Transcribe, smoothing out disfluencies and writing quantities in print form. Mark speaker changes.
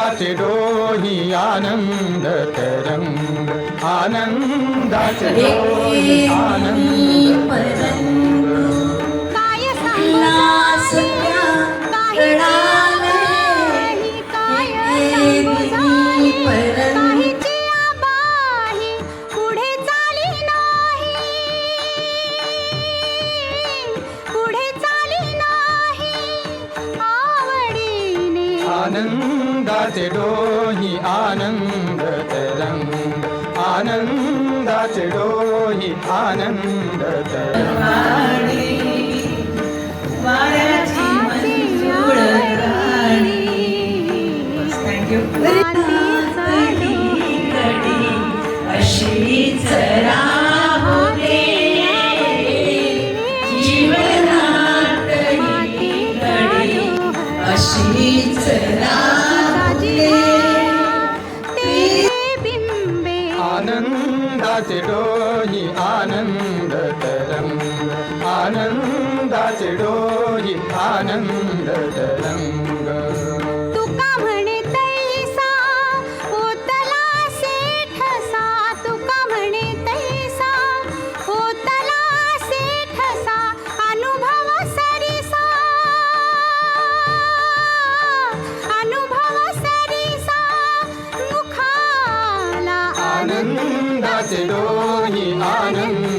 Speaker 1: आनंदाचे डोही आनंद तरंग आनंदाचे डोही आनंद तरंग
Speaker 2: काय सांगू काही काहीची आबाही पुढे चाली नाही आवडीने
Speaker 1: आनंदाचे डोही आनंद तरंग आनंदाचे डोही आनंद तरंग
Speaker 3: वाऱ्याची मंजूळ राणी थँक्यू अशीच राहू दे जीवनात ही घडी अशीच राहू दे
Speaker 2: बिंबे
Speaker 1: आनंदाचे डोही आनंद तरंग आनंदाचे डोही आनंद तरंग
Speaker 2: तुका म्हणे तैसा होतला सेठसा तुका म्हणे तैसा होतला सेठसा अनुभव सरिसा मुखाला
Speaker 1: आनंदाचे डोही आनंद